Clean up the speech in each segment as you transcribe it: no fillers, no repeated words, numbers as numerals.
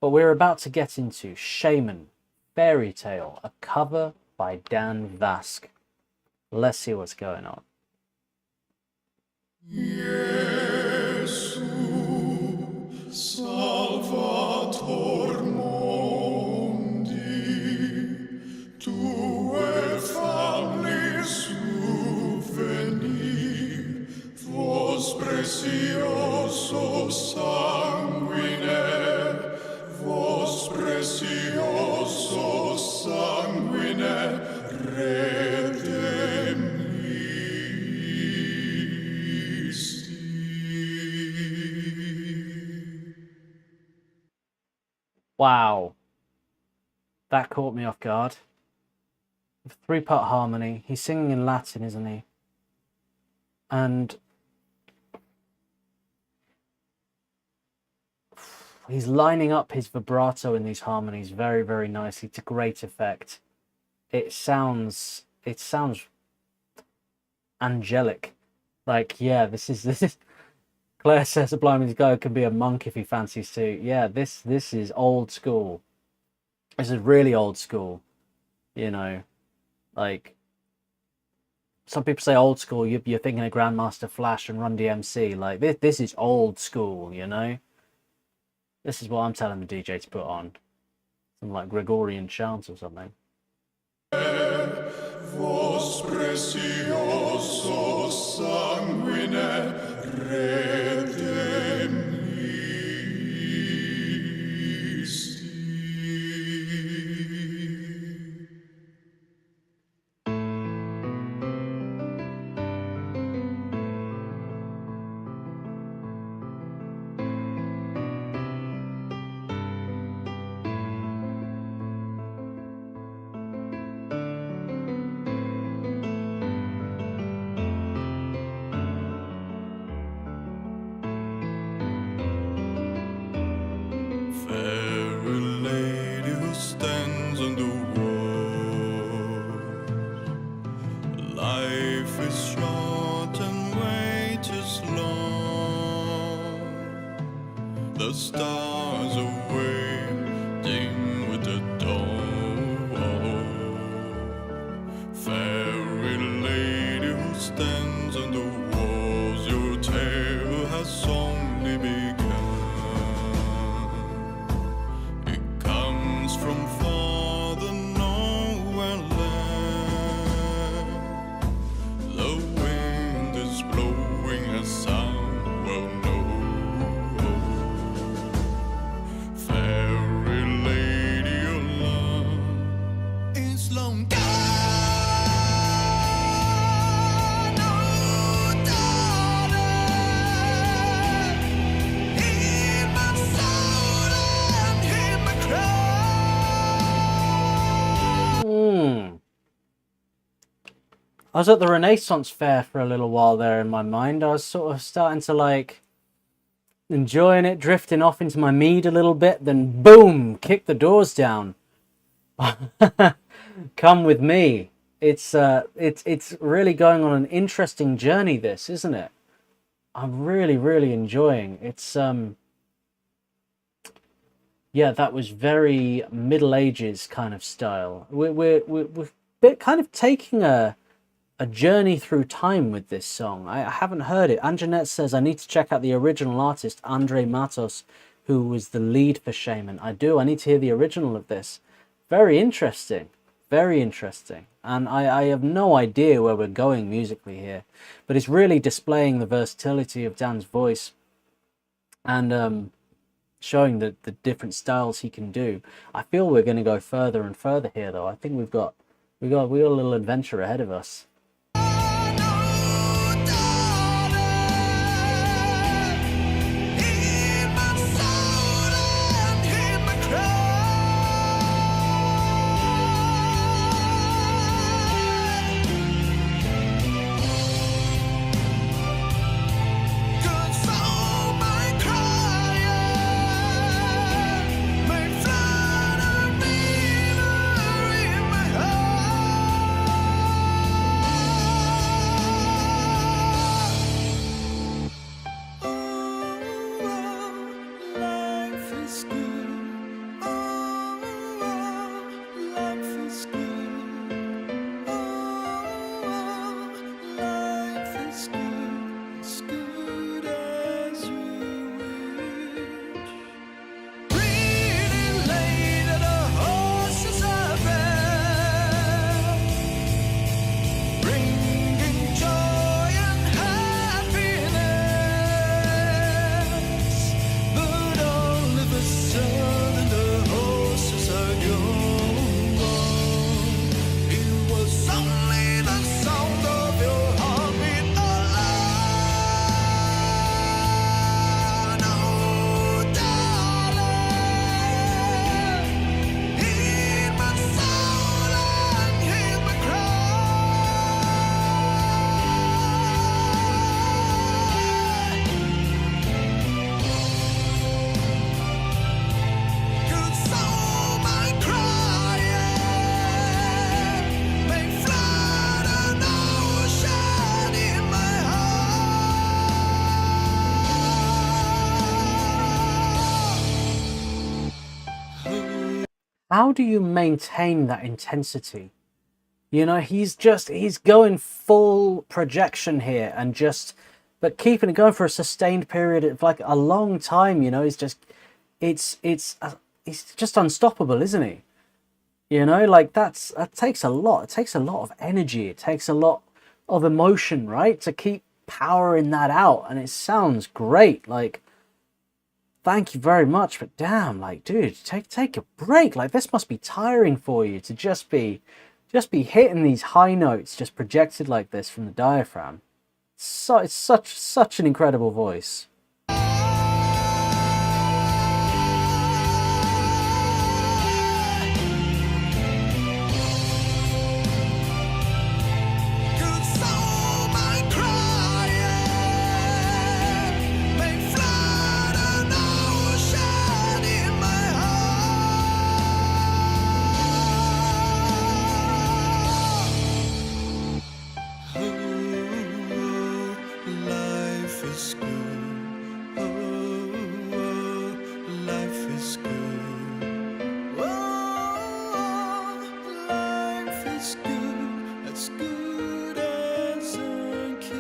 But we're about to get into Shaman, Fairy Tale, a cover by Dan Vasc. Let's see what's going on. Jesu, Salvator Mundi, tue familis veni, vos precioso sanguine, vos precioso sanguine, Wow, that caught me off guard. Three-part harmony. He's singing in Latin, isn't he? And he's lining up his vibrato in these harmonies very, very nicely to great effect. It sounds angelic. Like, yeah, this is Claire says a Blimey's Go can be a monk if he fancies to. Yeah, this is old school. This is really old school. You know, like some people say old school, you're thinking of Grandmaster Flash and Run DMC. Like this is old school, you know. This is what I'm telling the DJ to put on. Some like Gregorian chants or something. Vos precioso sanguine the stars away, dim with the dawn. Fairy lady who stands on the walls, your tale has only begun. It comes from far the nowhere land. The wind is blowing a sound well known. I was at the Renaissance Fair for a little while there in my mind. I was sort of starting to like enjoying it, drifting off into my mead a little bit, then boom, kick the doors down. Come with me. It's really going on an interesting journey, this, isn't it? I'm really enjoying. It's yeah, that was very Middle Ages kind of style. We're kind of taking a journey through time with this song. I haven't heard it. Anjanette says I need to check out the original artist, Andre Matos, who was the lead for Shaman. I do. I need to hear the original of this. Very interesting. Very interesting. And I have no idea where we're going musically here. But it's really displaying the versatility of Dan's voice and showing the different styles he can do. I feel we're going to go further and further here, though. I think we got a little adventure ahead of us. How do you maintain that intensity? You know, he's going full projection here and just, but keeping it going for a sustained period of like a long time. You know, he's just unstoppable, isn't he? You know, like that takes a lot. It takes a lot of energy. It takes a lot of emotion, right, to keep powering that out. And it sounds great. Like, thank you very much, but damn, like, dude, take a break. Like, this must be tiring for you to just be hitting these high notes just projected like this from the diaphragm. So it's such an incredible voice. Life is good. Oh, life is good. Oh, life is good. As good as a kiss.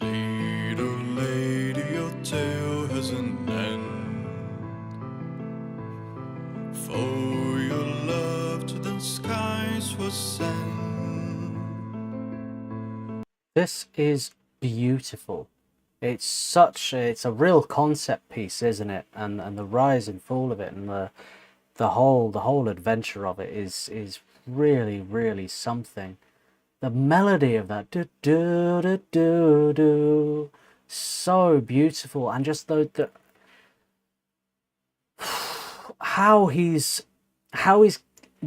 Little lady, your tale has an end. For your love to the skies was sent. This is beautiful. It's a real concept piece, isn't it? And the rise and fall of it, and the whole adventure of it is really something. The melody of that do do do do do, so beautiful, and just the how he's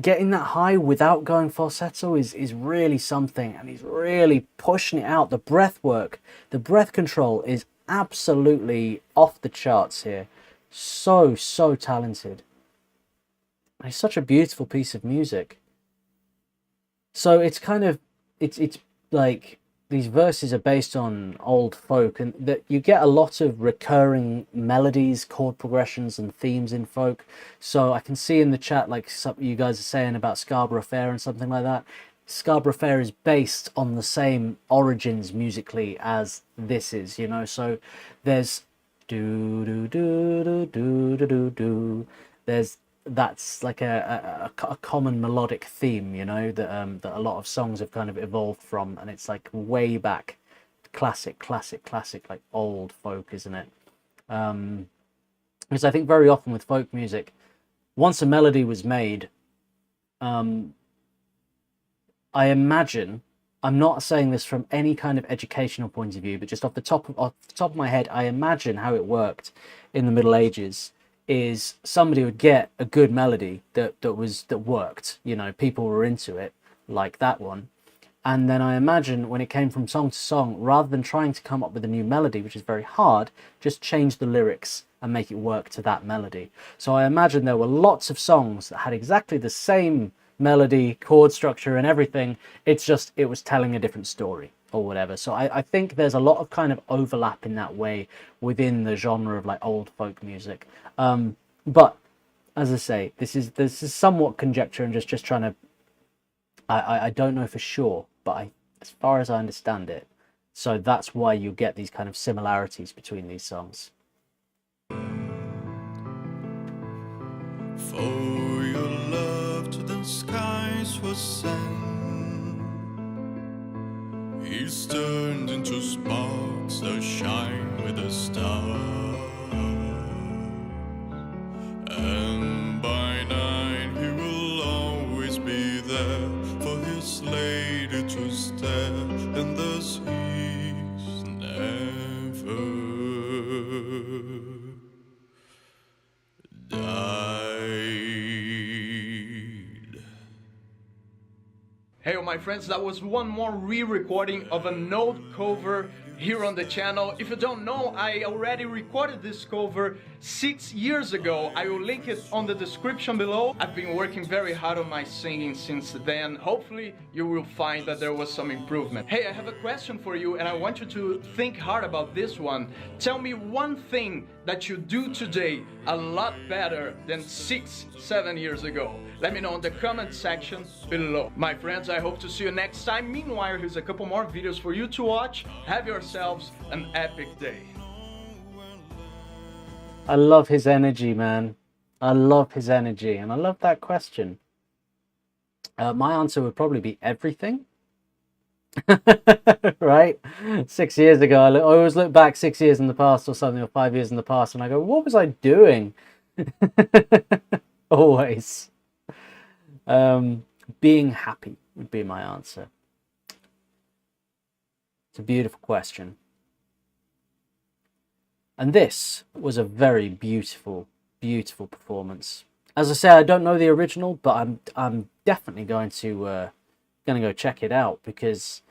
getting that high without going falsetto is really something, and he's really pushing it out. The breath work, the breath control is absolutely off the charts here. So talented. It's such a beautiful piece of music. So it's kind of it's like these verses are based on old folk, and that you get a lot of recurring melodies, chord progressions, and themes in folk. So I can see in the chat like some you guys are saying about Scarborough Fair and something like that. Scarborough Fair is based on the same origins musically as this is, you know. So there's do do do do do do do do. There's that's like a common melodic theme, you know, that a lot of songs have kind of evolved from, and it's like way back, classic, like old folk, isn't it? Because I think very often with folk music, once a melody was made, I imagine, I'm not saying this from any kind of educational point of view, but just off the top of my head, I imagine how it worked in the Middle Ages is somebody would get a good melody that worked, you know, people were into it, like that one. And then I imagine when it came from song to song, rather than trying to come up with a new melody, which is very hard, just change the lyrics and make it work to that melody. So I imagine there were lots of songs that had exactly the same melody, chord structure and everything. It's just, it was telling a different story or whatever. So I think there's a lot of kind of overlap in that way within the genre of like old folk music. But as I say, this is somewhat conjecture and just trying to, I don't know for sure, but as far as I understand it, so that's why you get these kind of similarities between these songs. For your love to the skies was sent, he's turned into sparks that shine with the stars, and by night he will always be there for his lady to stare, and thus he's never died. Hey my friends, that was one more re-recording of an old cover here on the channel. If you don't know, I already recorded this cover 6 years ago. I will link it on the description below. I've been working very hard on my singing since then. Hopefully you will find that there was some improvement. Hey, I have a question for you and I want you to think hard about this one. Tell me one thing that you do today a lot better than 6-7 years ago. Let me know in the comment section below. My friends, I hope to see you next time. Meanwhile, here's a couple more videos for you to watch. Have yourselves an epic day. I love his energy, man. I love his energy, and I love that question. My answer would probably be everything. Right? 6 years ago, I always look back 6 years in the past or something, or 5 years in the past, and I go, what was I doing? Always. Being happy would be my answer. It's a beautiful question. And this was a very beautiful, beautiful performance. As I say, I don't know the original, but I'm definitely going to go check it out, because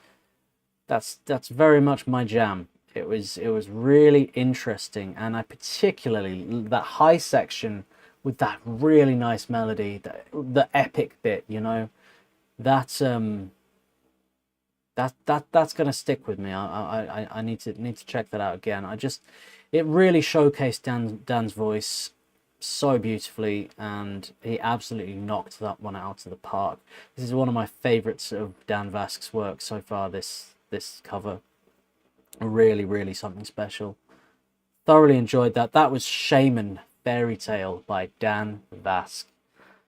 that's very much my jam. It was really interesting, and I particularly that high section with that really nice melody, the epic bit, you know, that's gonna stick with me. I need to check that out again. It really showcased Dan's voice so beautifully, and he absolutely knocked that one out of the park. This is one of my favorites of Dan Vasc's work so far, this cover. Really something special. Thoroughly enjoyed that. That was Shaman Fairy Tale by Dan Vasc.